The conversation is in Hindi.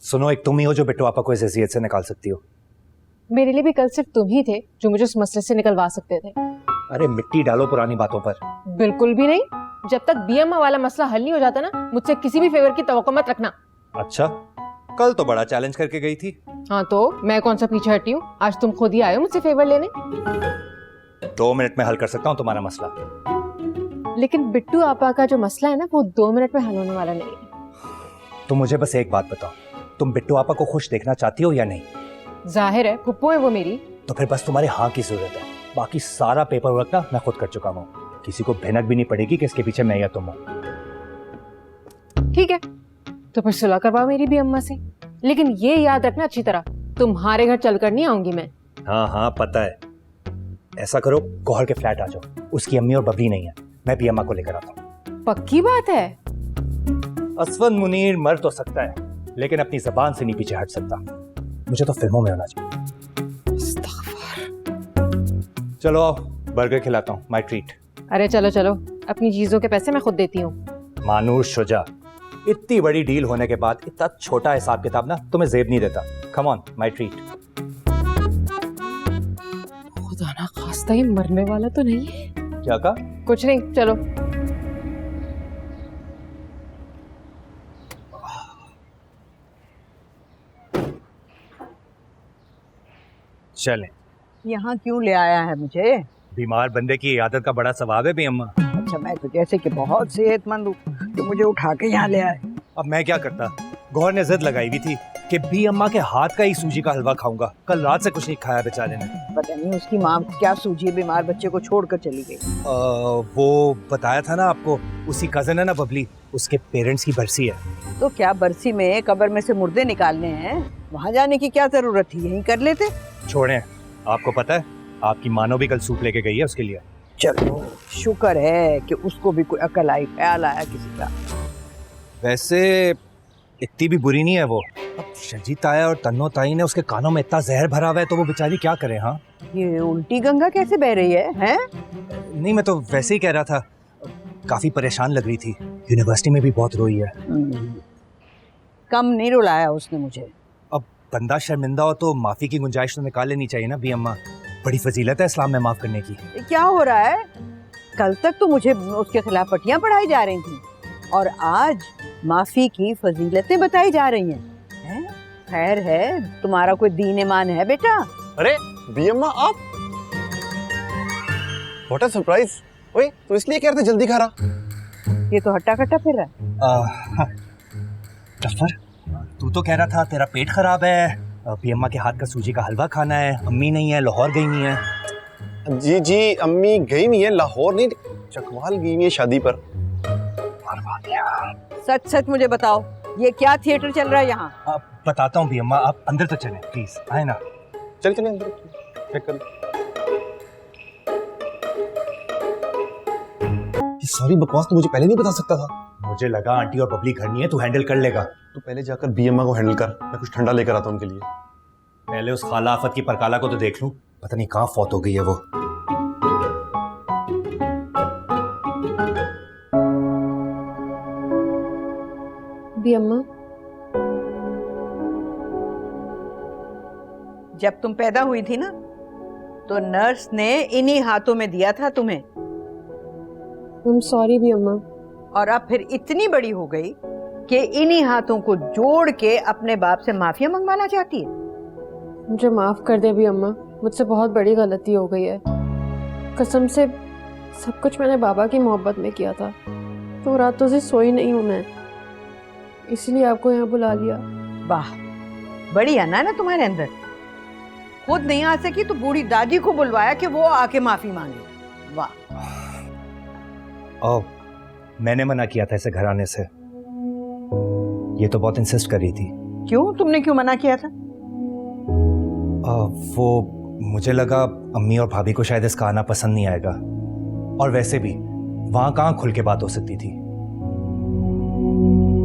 सुनो, एक तुम ही हो जो बिट्टू आपा को इस हैसियत से निकाल सकती हो। मेरे लिए भी कल सिर्फ तुम ही थे जो मुझे उस मसले से निकलवा सकते थे। अरे मिट्टी डालो पुरानी बातों पर। बिल्कुल भी नहीं। जब तक बीएमओ वाला मसला हल नहीं हो जाता ना, मुझसे किसी भी फेवर की तवक्को मत रखना। अच्छा, कल तो बड़ा चैलेंज करके गई थी। हाँ तो मैं कौन सा पीछे हटी हूँ? आज तुम खुद ही आए हो मुझसे फेवर लेने। 2 मिनट में हल कर सकता हूँ तुम्हारा मसला। लेकिन बिट्टू आपा का जो मसला है ना, वो 2 मिनट में हल होने वाला नहीं है। तो मुझे बस एक बात बताओ, तुम बिट्टू आपा को खुश देखना चाहती हो या नहीं? जाहिर है फुप्पो है वो मेरी। तो फिर बस तुम्हारे हाँ की जरूरत है। बाकी सारा पेपर वर्क ना मैं खुद कर चुका हूँ। किसी को भनक भी नहीं पड़ेगी कि इसके पीछे मैं या तुम हो। ठीक है, तो फिर सुलह करवाओ मेरी भी अम्मा से। लेकिन ये याद रखना अच्छी तरह, तुम्हारे घर चलकर नहीं आऊंगी मैं। हाँ हाँ पता है। ऐसा करो, गौहर के फ्लैट आ जाओ। उसकी अम्मी और बबली नहीं है, मैं भी अम्मा को लेकर आता हूँ। पक्की बात है? असफन मुनीर मर तो सकता है, लेकिन अपनी जबान से नहीं पीछे हट सकता। मुझे तो फिल्मों में होना चाहिए। चलो आओ, बर्गर खिलाता हूँ, माय ट्रीट। अरे चलो चलो, अपनी चीजों के पैसे मैं खुद देती हूँ। मानूर शुजा, इतनी बड़ी डील होने के बाद इतना छोटा हिसाब किताब ना तुम्हें जेब नहीं देता। Come on, my treat. खुदा ना खास्ता, ये मरने वाला तो नहीं है? क्या कहा? कुछ नहीं, चलो। चलें। यहाँ क्यों ले आया है मुझे? बीमार बंदे की आदत का बड़ा सवाब है भी अम्मा। अच्छा, मैं तो जैसे कि बहुत सेहतमंद हूँ तो मुझे उठा के यहाँ ले आए। अब मैं क्या करता? गौहर ने जिद लगाई हुई थी कि बी अम्मा के हाथ का ही सूजी का हलवा खाऊंगा। कल रात से कुछ नहीं खाया बेचारे ने। पता नहीं उसकी माँ को क्या सूझी, बीमार बच्चे को छोड़कर चली गई। वो बताया था ना आपको, उसी कजन है ना बबली, उसके पेरेंट्स की बरसी है। तो क्या बरसी में कब्र में से मुर्दे निकालने हैं? वहाँ जाने की क्या जरूरत थी, यहीं कर लेते। छोड़ें, आपको पता है आपकी मानो भी कल सूप लेके गई है उसके लिए। चलो शुक्र है कि उसको भी कोई अकल आई, ख्याल आया किसी का। वैसे इतनी भी बुरी नहीं है वो। अब शजीत आया और तन्नो ताई ने उसके कानों में इतना जहर भरा हुआ है, तो वो बेचारी क्या करे। हाँ, ये उल्टी गंगा कैसे बह रही है, हैं? नहीं, मैं तो वैसे ही कह रहा था, काफी परेशान लग रही थी। यूनिवर्सिटी में भी बहुत रोई है। कम नहीं रुलाया उसने मुझे। अब बंदा शर्मिंदा हो तो माफी की गुंजाइश तो निकाल लेनी चाहिए ना भी अम्मा। बड़ी फजीलत है इस्लाम में माफ करने की। ये क्या हो रहा है? कल तक तो मुझे उसके खिलाफ पट्टियां पढ़ाई जा रही थी और आज माफी की फजीलतें बताई जा रही हैं। खैर है, तुम्हारा कोई दीन ईमान है बेटा? अरे बी अम्मा आप, व्हाट अ सरप्राइज। ओए तो इसलिए कह रहे थे जल्दी खा रहा। ये तो हट्टा कट्टा फिर रहा है। गफ्फर, तू तो कह रहा था तेरा पेट खराब है, बी अम्मा के हाथ का सूजी का हलवा खाना है। अम्मी नहीं है, लाहौर गई नहीं है। जी जी, अम्मी गई नहीं है, लाहौर नहीं, चकवाल गई हुई है शादी पर। सच सच मुझे बताओ, ये क्या थिएटर चल रहा है यहाँ? बताता हूँ भी अम्मा, आप अंदर तो चलें प्लीज, आए ना। चल चले अंदर चेक कर। सारी बकवास तो मुझे पहले नहीं बता सकता था। मुझे लगा आंटी और बबली घर नहीं है, तू हैंडल कर लेगा। तो पहले जाकर बी अम्मा को हैंडल कर, मैं कुछ ठंडा लेकर आता हूँ उनके लिए। पहले उस खाला आफत की परकाला को तो देख लूं, पता नहीं कहाँ फौत हो गई है वो। भी अम्मा, जब तुम पैदा हुई थी ना, तो नर्स ने इन्हीं हाथों में दिया था तुम्हें। I'm sorry भी अम्मा। और अब फिर इतनी बड़ी हो गई कि इन्हीं हाथों को जोड़ के अपने बाप से माफिया मंगवाना चाहती है। मुझे माफ कर दे भी अम्मा, मुझसे बहुत बड़ी गलती हो गई है। कसम से सब कुछ मैंने बाबा की मोहब्बत में किया था। तो रातों से सोई नहीं हूँ मैं, इसलिए आपको यहाँ बुला लिया। वाह, बड़ी अन्ना है ना तुम्हारे अंदर। खुद नहीं आ सकी तो बूढ़ी दादी को बुलवाया कि वो आके माफी मांगे। वाह। ओह, मैंने मना किया था इसे घर आने से। ये तो बहुत इंसिस्ट कर रही थी। क्यों, तुमने क्यों मना किया था? वो मुझे लगा अम्मी और भाभी को शायद इसका आना पसंद नहीं आएगा, और वैसे भी वहां कहाँ खुल के बात हो सकती थी।